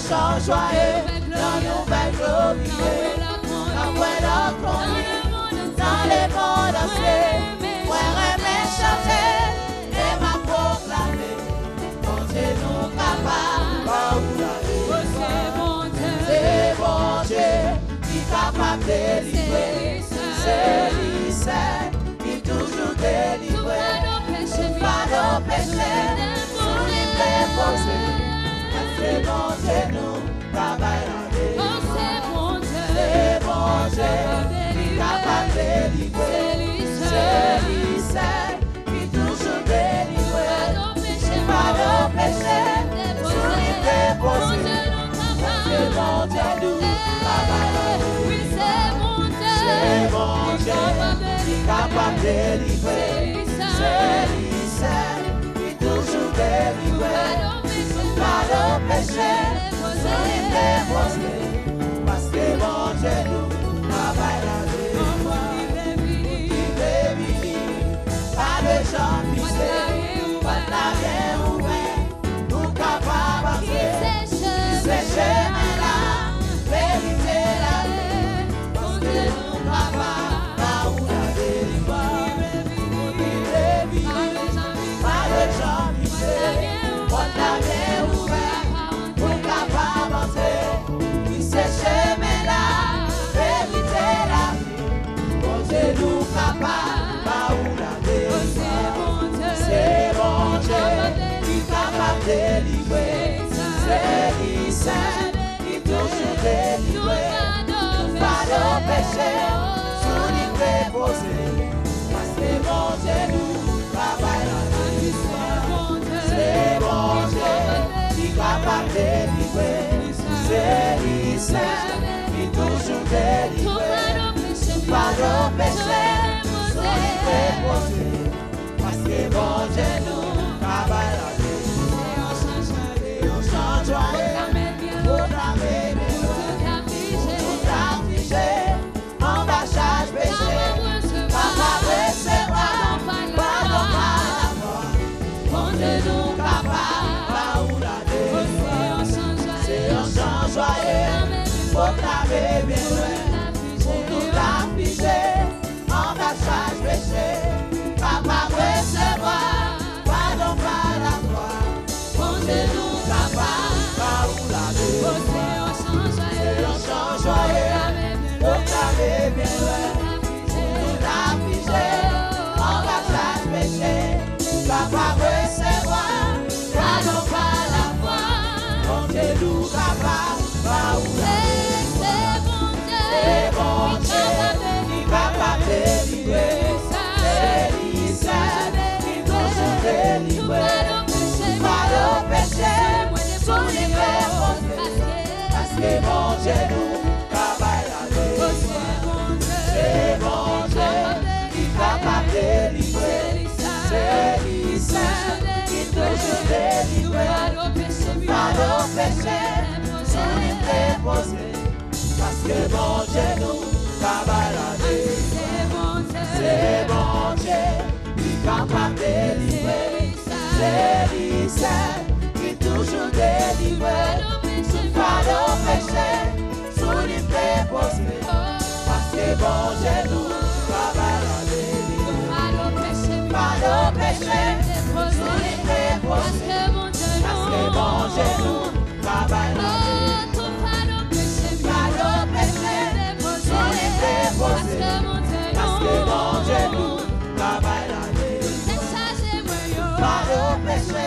chant joyeux, dans nouvelle glorieux, dans la conduite, dans les mondes entiers, ouais, aimer chanter, et m'a proclamé, mon Dieu nous capable, c'est bon Dieu, qui est capable de délivrer, c'est lui seul, qui toujours délivrer, pas de péché, sous les déposés. C'est bon Dieu, nous travaillons. C'est bon Dieu, qui est capable de délivrer. C'est lui seul, qui toujours délivrer. Pas de péché, sous les déposés. C'est bon Dieu, nous travaillons. C'est bon Dieu, qui est capable de délivrer. C'est lui seul, qui toujours délivrer. Pas de péché, c'est déposé, parce que mon Dieu nous travaille la vie. Il est venu, pas de gens misés, pas de la bien ouverte, nous capables d'avancer. C'est chemin là, vérité la vie, parce que nous capables d'avoir la délivre. Il est venu, pas de gens misés, pas de la bien ouverte, nous capables d'avancer. C'est chemin là, vérité la vie, bon Dieu nous capables d'avoir la délivre. C'est bon Dieu qui est capable de délivrer. C'est lui seul qui toujours délivrer. Pas de péché, sous lui déposé, parce que bon Dieu nous travaille la délivre. C'est bon Dieu qui est capable de délivrer. C'est lui seul qui toujours délivrer. Pas de péché, sous lui déposé, parce que bon Dieu nous travaille la délivre. Et on chante joyeux, proclamer mes lois, tout affligé, en bâchage péché, papa recevoir, pardon par la foi, bon Dieu nous capable, ou la délivre. C'est un chant joyeux, proclamer mes lois, tout affligé, en bâchage péché, papa recevoir, pardon par la foi, bon Dieu nous capable, ou la délivre. C'est un chant joyeux, proclamer mes lois, tout affligé, en bâchage péché, papa recevoir, pardon par la foi, bon Dieu nous capable, ou la délivre. C'est bon Dieu qui est capable de délivrer. C'est lui seul qui toujours délivrer. Pas de péché, sous les déposés, parce que bon Dieu nous travaille la délivre. C'est bon Dieu qui est capable de délivrer. C'est lui seul qui toujours délivrer. Pas de péché, sous les déposés, parce que bon Dieu nous travaille la délivre. C'est bon Dieu qui est capable de délivrer. C'est lui seul qui toujours délivrer. Pas de péché, sous les déposés, parce que bon Dieu nous travaille la délivre. Pas de péché, sous les déposés, parce que bon Dieu nous travaille la délivre. Pas de péché, sous les déposés, parce que bon Dieu nous travaille la délivre. Pas de péché,